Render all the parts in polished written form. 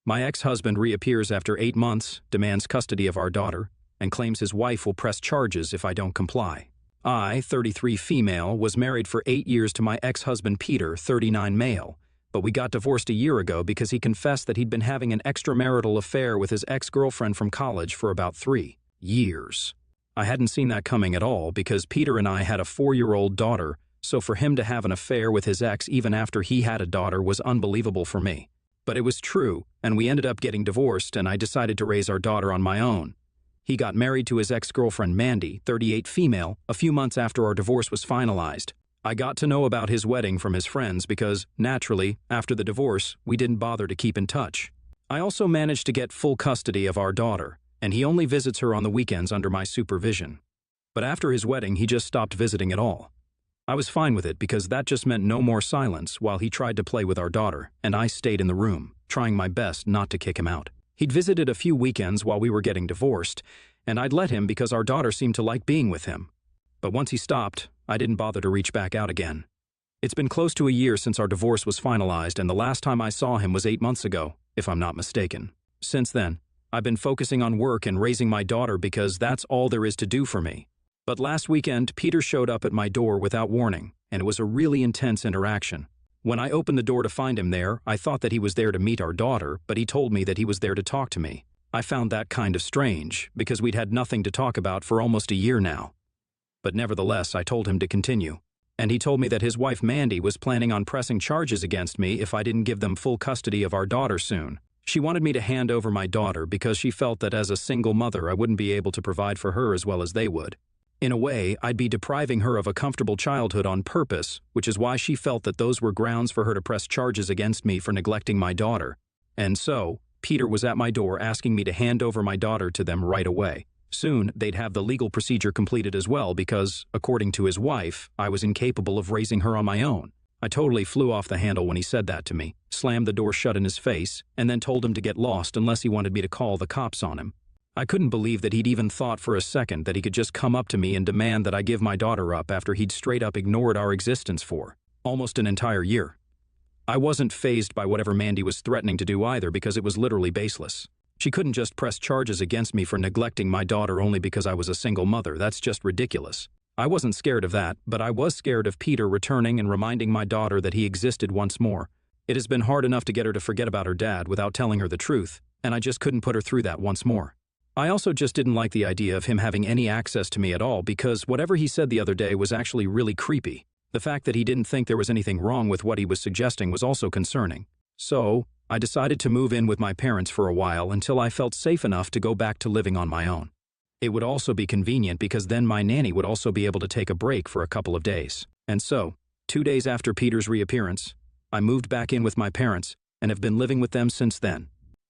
My ex-husband reappears after 8 months, demands custody of our daughter, and claims his wife will press charges if I don't comply. I, 33 female, was married for 8 years to my ex-husband Peter, 39 male, but we got divorced a year ago because he confessed that he'd been having an extramarital affair with his ex-girlfriend from college for about 3 years. I hadn't seen that coming at all because Peter and I had a 4-year-old daughter, so for him to have an affair with his ex even after he had a daughter was unbelievable for me. But it was true, and we ended up getting divorced, and I decided to raise our daughter on my own. He got married to his ex-girlfriend Mandy, 38 female, a few months after our divorce was finalized. I got to know about his wedding from his friends because, naturally, after the divorce, we didn't bother to keep in touch. I also managed to get full custody of our daughter, and he only visits her on the weekends under my supervision. But after his wedding, he just stopped visiting at all. I was fine with it because that just meant no more silence while he tried to play with our daughter, and I stayed in the room, trying my best not to kick him out. He'd visited a few weekends while we were getting divorced, and I'd let him because our daughter seemed to like being with him. But once he stopped, I didn't bother to reach back out again. It's been close to a year since our divorce was finalized, and the last time I saw him was 8 months ago, if I'm not mistaken. Since then, I've been focusing on work and raising my daughter because that's all there is to do for me. But last weekend, Peter showed up at my door without warning, and it was a really intense interaction. When I opened the door to find him there, I thought that he was there to meet our daughter, but he told me that he was there to talk to me. I found that kind of strange, because we'd had nothing to talk about for almost a year now. But nevertheless, I told him to continue. And he told me that his wife Mandy was planning on pressing charges against me if I didn't give them full custody of our daughter soon. She wanted me to hand over my daughter because she felt that as a single mother I wouldn't be able to provide for her as well as they would. In a way, I'd be depriving her of a comfortable childhood on purpose, which is why she felt that those were grounds for her to press charges against me for neglecting my daughter. And so, Peter was at my door asking me to hand over my daughter to them right away. Soon, they'd have the legal procedure completed as well because, according to his wife, I was incapable of raising her on my own. I totally flew off the handle when he said that to me, slammed the door shut in his face, and then told him to get lost unless he wanted me to call the cops on him. I couldn't believe that he'd even thought for a second that he could just come up to me and demand that I give my daughter up after he'd straight up ignored our existence for almost an entire year. I wasn't fazed by whatever Mandy was threatening to do either because it was literally baseless. She couldn't just press charges against me for neglecting my daughter only because I was a single mother. That's just ridiculous. I wasn't scared of that, but I was scared of Peter returning and reminding my daughter that he existed once more. It has been hard enough to get her to forget about her dad without telling her the truth, and I just couldn't put her through that once more. I also just didn't like the idea of him having any access to me at all because whatever he said the other day was actually really creepy. The fact that he didn't think there was anything wrong with what he was suggesting was also concerning. So, I decided to move in with my parents for a while until I felt safe enough to go back to living on my own. It would also be convenient because then my nanny would also be able to take a break for a couple of days. And so, 2 days after Peter's reappearance, I moved back in with my parents and have been living with them since then.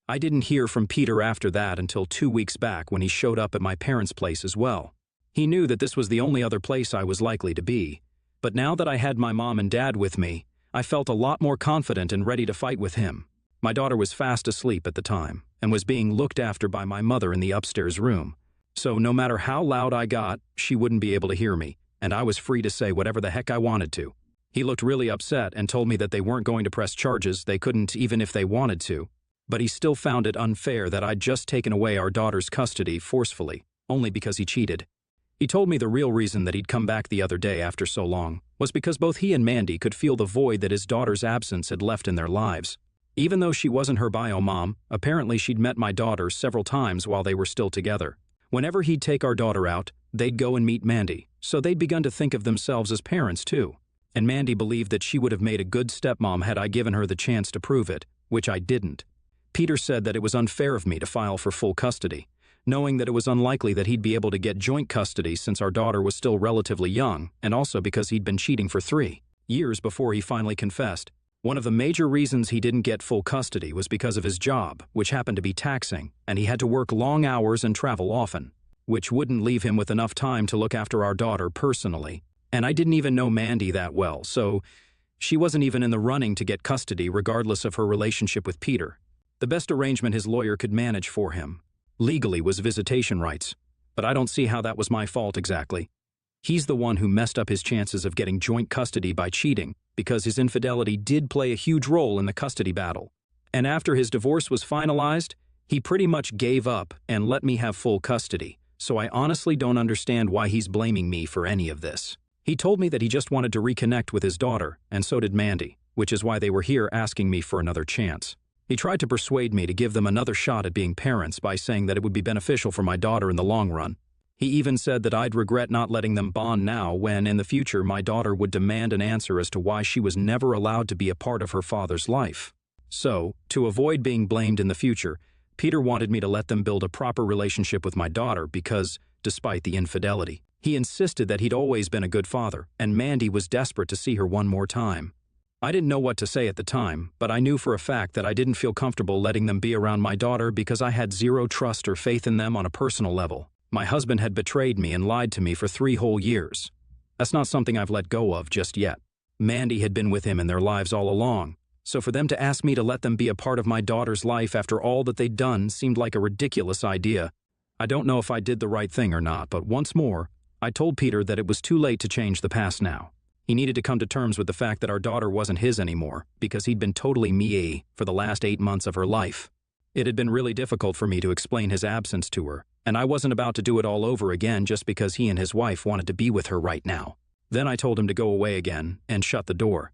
I didn't hear from Peter after that until 2 weeks back when he showed up at my parents' place as well. He knew that this was the only other place I was likely to be, but now that I had my mom and dad with me, I felt a lot more confident and ready to fight with him. My daughter was fast asleep at the time and was being looked after by my mother in the upstairs room. So no matter how loud I got, she wouldn't be able to hear me, and I was free to say whatever the heck I wanted to. He looked really upset and told me that they weren't going to press charges, they couldn't even if they wanted to. But he still found it unfair that I'd just taken away our daughter's custody forcefully, only because he cheated. He told me the real reason that he'd come back the other day after so long was because both he and Mandy could feel the void that his daughter's absence had left in their lives. Even though she wasn't her bio mom, apparently she'd met my daughter several times while they were still together. Whenever he'd take our daughter out, they'd go and meet Mandy, so they'd begun to think of themselves as parents too. And Mandy believed that she would have made a good stepmom had I given her the chance to prove it, which I didn't. Peter said that it was unfair of me to file for full custody, knowing that it was unlikely that he'd be able to get joint custody since our daughter was still relatively young, and also because he'd been cheating for 3 years before he finally confessed. One of the major reasons he didn't get full custody was because of his job, which happened to be taxing, and he had to work long hours and travel often, which wouldn't leave him with enough time to look after our daughter personally. And I didn't even know Mandy that well, so she wasn't even in the running to get custody regardless of her relationship with Peter. The best arrangement his lawyer could manage for him, legally, was visitation rights, but I don't see how that was my fault exactly. He's the one who messed up his chances of getting joint custody by cheating, because his infidelity did play a huge role in the custody battle. And after his divorce was finalized, he pretty much gave up and let me have full custody, so I honestly don't understand why he's blaming me for any of this. He told me that he just wanted to reconnect with his daughter, and so did Mandy, which is why they were here asking me for another chance. He tried to persuade me to give them another shot at being parents by saying that it would be beneficial for my daughter in the long run. He even said that I'd regret not letting them bond now when, in the future, my daughter would demand an answer as to why she was never allowed to be a part of her father's life. So, to avoid being blamed in the future, Peter wanted me to let them build a proper relationship with my daughter because, despite the infidelity, he insisted that he'd always been a good father, and Mandy was desperate to see her one more time. I didn't know what to say at the time, but I knew for a fact that I didn't feel comfortable letting them be around my daughter because I had zero trust or faith in them on a personal level. My husband had betrayed me and lied to me for 3 whole years. That's not something I've let go of just yet. Mandy had been with him in their lives all along, so for them to ask me to let them be a part of my daughter's life after all that they'd done seemed like a ridiculous idea. I don't know if I did the right thing or not, but once more, I told Peter that it was too late to change the past now. He needed to come to terms with the fact that our daughter wasn't his anymore, because he'd been totally me for the last 8 months of her life. It had been really difficult for me to explain his absence to her, and I wasn't about to do it all over again just because he and his wife wanted to be with her right now. Then I told him to go away again and shut the door.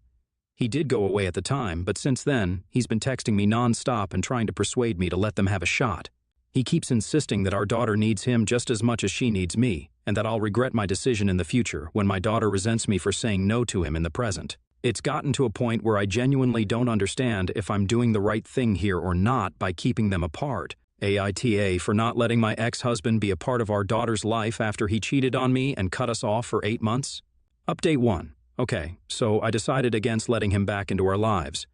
He did go away at the time, but since then, he's been texting me non-stop and trying to persuade me to let them have a shot. He keeps insisting that our daughter needs him just as much as she needs me, and that I'll regret my decision in the future when my daughter resents me for saying no to him in the present. It's gotten to a point where I genuinely don't understand if I'm doing the right thing here or not by keeping them apart. AITA for not letting my ex-husband be a part of our daughter's life after he cheated on me and cut us off for 8 months. Update 1. Okay, so I decided against letting him back into our lives.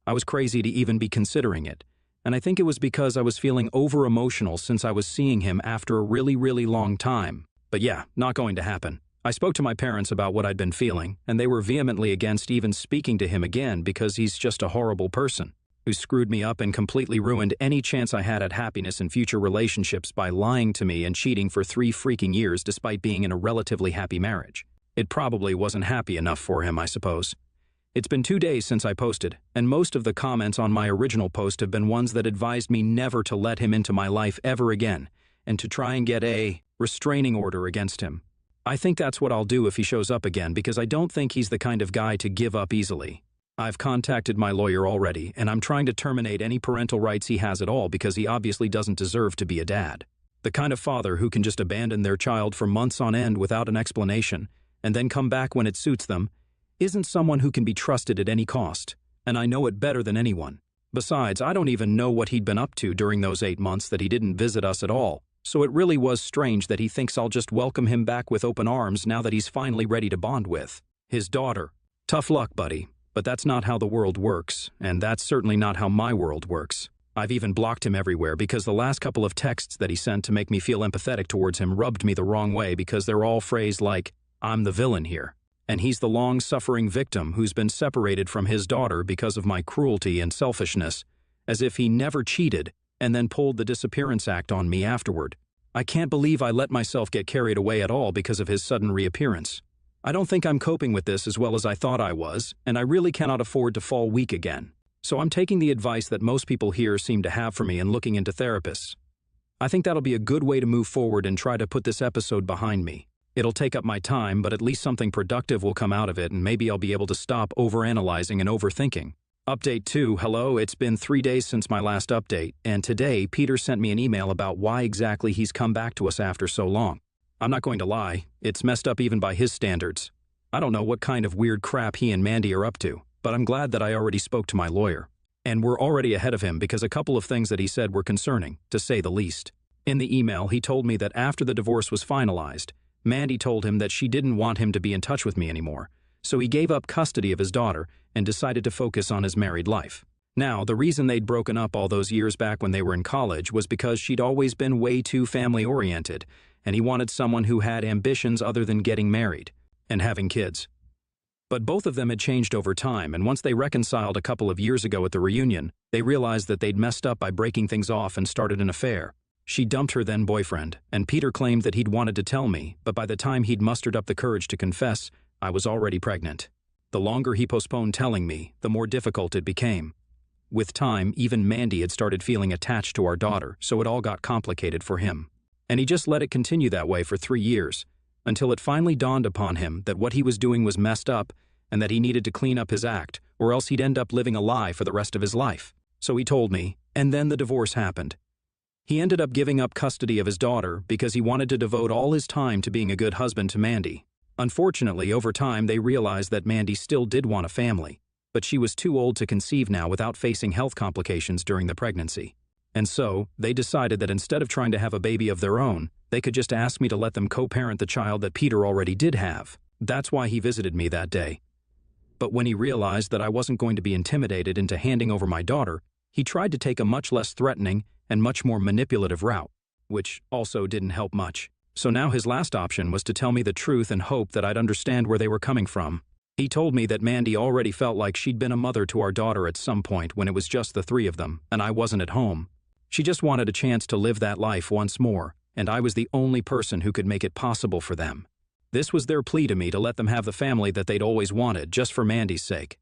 I was crazy to even be considering it, and I think it was because I was feeling over-emotional since I was seeing him after a really long time. But yeah, not going to happen. I spoke to my parents about what I'd been feeling, and they were vehemently against even speaking to him again because he's just a horrible person who screwed me up and completely ruined any chance I had at happiness in future relationships by lying to me and cheating for 3 freaking years despite being in a relatively happy marriage. It probably wasn't happy enough for him, I suppose. It's been 2 days since I posted, and most of the comments on my original post have been ones that advised me never to let him into my life ever again, and to try and get a restraining order against him. I think that's what I'll do if he shows up again because I don't think he's the kind of guy to give up easily. I've contacted my lawyer already, and I'm trying to terminate any parental rights he has at all because he obviously doesn't deserve to be a dad. The kind of father who can just abandon their child for months on end without an explanation, and then come back when it suits them, isn't someone who can be trusted at any cost, and I know it better than anyone. Besides, I don't even know what he'd been up to during those 8 months that he didn't visit us at all, so it really was strange that he thinks I'll just welcome him back with open arms now that he's finally ready to bond with his daughter. Tough luck, buddy, but that's not how the world works, and that's certainly not how my world works. I've even blocked him everywhere because the last couple of texts that he sent to make me feel empathetic towards him rubbed me the wrong way because they're all phrased like, "I'm the villain here," and he's the long-suffering victim who's been separated from his daughter because of my cruelty and selfishness, as if he never cheated and then pulled the disappearance act on me afterward. I can't believe I let myself get carried away at all because of his sudden reappearance. I don't think I'm coping with this as well as I thought I was, and I really cannot afford to fall weak again. So I'm taking the advice that most people here seem to have for me and looking into therapists. I think that'll be a good way to move forward and try to put this episode behind me. It'll take up my time, but at least something productive will come out of it, and maybe I'll be able to stop overanalyzing and overthinking. Update 2. Hello, it's been 3 days since my last update, and today Peter sent me an email about why exactly he's come back to us after so long. I'm not going to lie, it's messed up even by his standards. I don't know what kind of weird crap he and Mandy are up to, but I'm glad that I already spoke to my lawyer. And we're already ahead of him because a couple of things that he said were concerning, to say the least. In the email, he told me that after the divorce was finalized, Mandy told him that she didn't want him to be in touch with me anymore, so he gave up custody of his daughter and decided to focus on his married life. Now, the reason they'd broken up all those years back when they were in college was because she'd always been way too family-oriented, and he wanted someone who had ambitions other than getting married and having kids. But both of them had changed over time, and once they reconciled a couple of years ago at the reunion, they realized that they'd messed up by breaking things off and started an affair. She dumped her then-boyfriend, and Peter claimed that he'd wanted to tell me, but by the time he'd mustered up the courage to confess, I was already pregnant. The longer he postponed telling me, the more difficult it became. With time, even Mandy had started feeling attached to our daughter, so it all got complicated for him. And he just let it continue that way for 3 years, until it finally dawned upon him that what he was doing was messed up and that he needed to clean up his act, or else he'd end up living a lie for the rest of his life. So he told me, and then the divorce happened. He ended up giving up custody of his daughter because he wanted to devote all his time to being a good husband to Mandy. Unfortunately, over time, they realized that Mandy still did want a family, but she was too old to conceive now without facing health complications during the pregnancy. And so, they decided that instead of trying to have a baby of their own, they could just ask me to let them co-parent the child that Peter already did have. That's why he visited me that day. But when he realized that I wasn't going to be intimidated into handing over my daughter, he tried to take a much less threatening and much more manipulative route, which also didn't help much. So now his last option was to tell me the truth and hope that I'd understand where they were coming from. He told me that Mandy already felt like she'd been a mother to our daughter at some point when it was just the 3 of them, and I wasn't at home. She just wanted a chance to live that life once more, and I was the only person who could make it possible for them. This was their plea to me to let them have the family that they'd always wanted, just for Mandy's sake.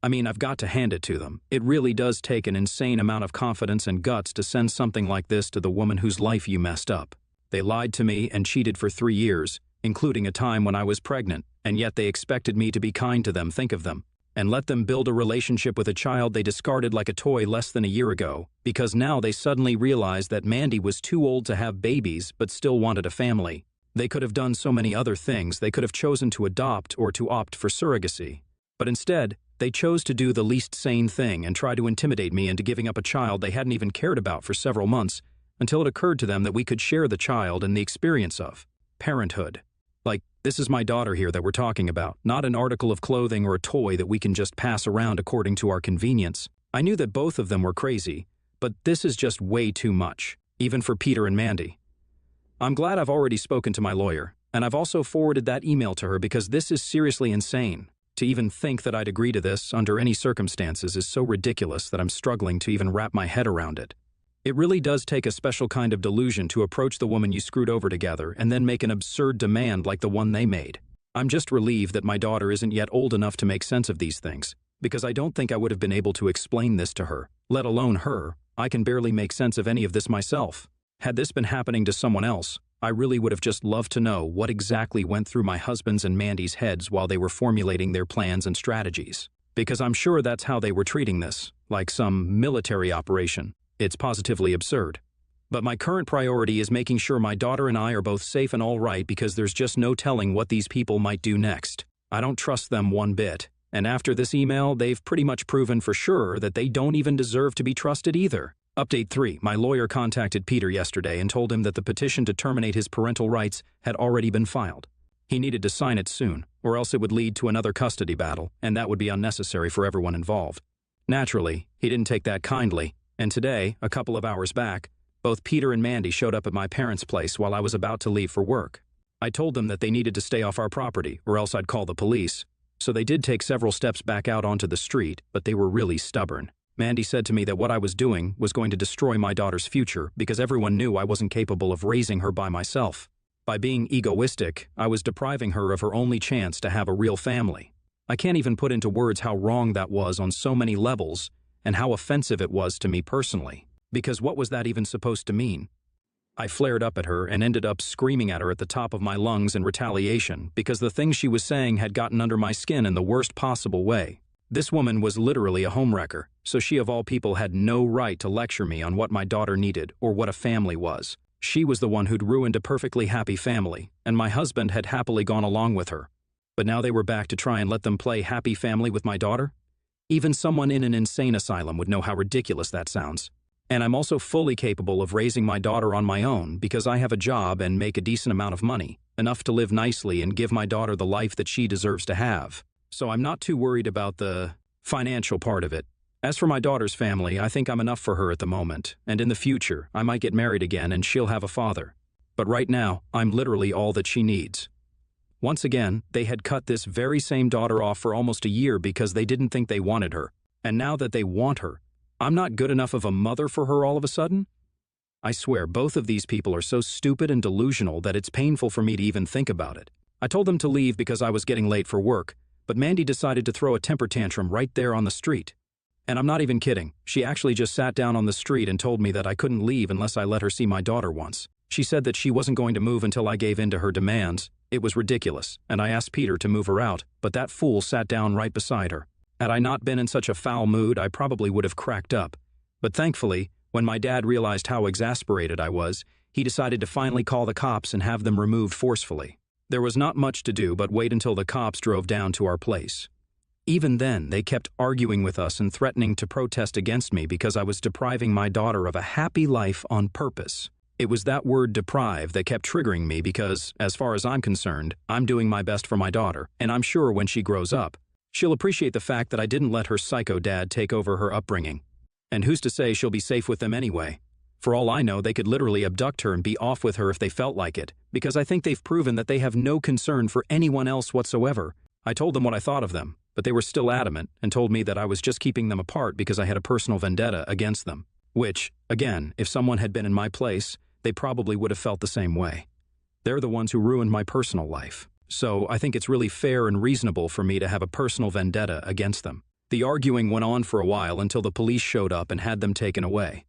I mean, I've got to hand it to them. It really does take an insane amount of confidence and guts to send something like this to the woman whose life you messed up. They lied to me and cheated for 3 years, including a time when I was pregnant, and yet they expected me to be kind to them, think of them, and let them build a relationship with a child they discarded like a toy less than a year ago, because now they suddenly realized that Mandy was too old to have babies but still wanted a family. They could have done so many other things. They could have chosen to adopt or to opt for surrogacy. But instead, they chose to do the least sane thing and try to intimidate me into giving up a child they hadn't even cared about for several months, until it occurred to them that we could share the child and the experience of parenthood. Like, this is my daughter here that we're talking about, not an article of clothing or a toy that we can just pass around according to our convenience. I knew that both of them were crazy, but this is just way too much, even for Peter and Mandy. I'm glad I've already spoken to my lawyer, and I've also forwarded that email to her because this is seriously insane. To even think that I'd agree to this under any circumstances is so ridiculous that I'm struggling to even wrap my head around it. It really does take a special kind of delusion to approach the woman you screwed over together and then make an absurd demand like the one they made. I'm just relieved that my daughter isn't yet old enough to make sense of these things, because I don't think I would have been able to explain this to her, let alone her. I can barely make sense of any of this myself. Had this been happening to someone else, I really would have just loved to know what exactly went through my husband's and Mandy's heads while they were formulating their plans and strategies. Because I'm sure that's how they were treating this, like some military operation. It's positively absurd. But my current priority is making sure my daughter and I are both safe and all right, because there's just no telling what these people might do next. I don't trust them one bit. And after this email, they've pretty much proven for sure that they don't even deserve to be trusted either. Update 3. My lawyer contacted Peter yesterday and told him that the petition to terminate his parental rights had already been filed. He needed to sign it soon, or else it would lead to another custody battle, and that would be unnecessary for everyone involved. Naturally, he didn't take that kindly, and today, a couple of hours back, both Peter and Mandy showed up at my parents' place while I was about to leave for work. I told them that they needed to stay off our property, or else I'd call the police. So they did take several steps back out onto the street, but they were really stubborn. Mandy said to me that what I was doing was going to destroy my daughter's future because everyone knew I wasn't capable of raising her by myself. By being egoistic, I was depriving her of her only chance to have a real family. I can't even put into words how wrong that was on so many levels, and how offensive it was to me personally, because what was that even supposed to mean? I flared up at her and ended up screaming at her at the top of my lungs in retaliation because the things she was saying had gotten under my skin in the worst possible way. This woman was literally a homewrecker, so she of all people had no right to lecture me on what my daughter needed or what a family was. She was the one who'd ruined a perfectly happy family, and my husband had happily gone along with her. But now they were back to try and let them play happy family with my daughter? Even someone in an insane asylum would know how ridiculous that sounds. And I'm also fully capable of raising my daughter on my own because I have a job and make a decent amount of money, enough to live nicely and give my daughter the life that she deserves to have. So I'm not too worried about the financial part of it. As for my daughter's family, I think I'm enough for her at the moment, and in the future, I might get married again and she'll have a father. But right now, I'm literally all that she needs. Once again, they had cut this very same daughter off for almost a year because they didn't think they wanted her. And now that they want her, I'm not good enough of a mother for her all of a sudden? I swear, both of these people are so stupid and delusional that it's painful for me to even think about it. I told them to leave because I was getting late for work, but Mandy decided to throw a temper tantrum right there on the street. And I'm not even kidding. She actually just sat down on the street and told me that I couldn't leave unless I let her see my daughter once. She said that she wasn't going to move until I gave in to her demands. It was ridiculous, and I asked Peter to move her out, but that fool sat down right beside her. Had I not been in such a foul mood, I probably would have cracked up. But thankfully, when my dad realized how exasperated I was, he decided to finally call the cops and have them removed forcefully. There was not much to do but wait until the cops drove down to our place. Even then, they kept arguing with us and threatening to protest against me because I was depriving my daughter of a happy life on purpose. It was that word deprive that kept triggering me because, as far as I'm concerned, I'm doing my best for my daughter, and I'm sure when she grows up, she'll appreciate the fact that I didn't let her psycho dad take over her upbringing. And who's to say she'll be safe with them anyway? For all I know, they could literally abduct her and be off with her if they felt like it, because I think they've proven that they have no concern for anyone else whatsoever. I told them what I thought of them, but they were still adamant and told me that I was just keeping them apart because I had a personal vendetta against them. Which, again, if someone had been in my place, they probably would have felt the same way. They're the ones who ruined my personal life. So I think it's really fair and reasonable for me to have a personal vendetta against them. The arguing went on for a while until the police showed up and had them taken away.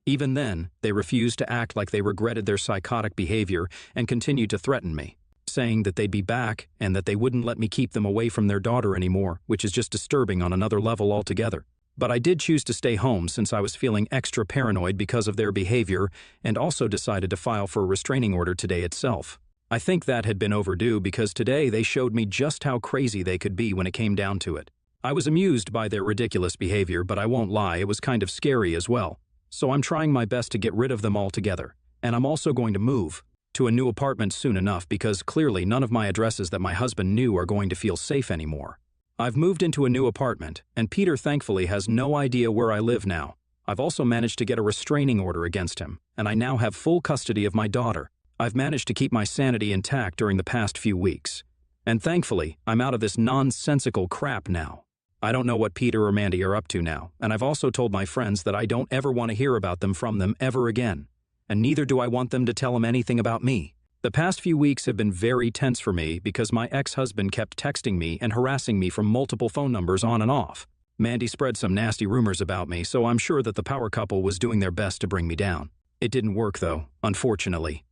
Even then, they refused to act like they regretted their psychotic behavior and continued to threaten me, saying that they'd be back and that they wouldn't let me keep them away from their daughter anymore, which is just disturbing on another level altogether. But I did choose to stay home since I was feeling extra paranoid because of their behavior and also decided to file for a restraining order today itself. I think that had been overdue because today they showed me just how crazy they could be when it came down to it. I was amused by their ridiculous behavior, but I won't lie, it was kind of scary as well. So I'm trying my best to get rid of them altogether. And I'm also going to move to a new apartment soon enough because clearly none of my addresses that my husband knew are going to feel safe anymore. I've moved into a new apartment, and Peter thankfully has no idea where I live now. I've also managed to get a restraining order against him, and I now have full custody of my daughter. I've managed to keep my sanity intact during the past few weeks. And thankfully, I'm out of this nonsensical crap now. I don't know what Peter or Mandy are up to now, and I've also told my friends that I don't ever want to hear about them from them ever again. And neither do I want them to tell them anything about me. The past few weeks have been very tense for me because my ex-husband kept texting me and harassing me from multiple phone numbers on and off. Mandy spread some nasty rumors about me, so I'm sure that the power couple was doing their best to bring me down. It didn't work though, unfortunately.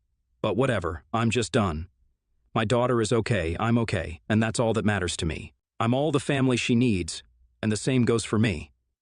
But whatever, I'm just done. My daughter is okay, I'm okay, and that's all that matters to me. I'm all the family she needs, and the same goes for me.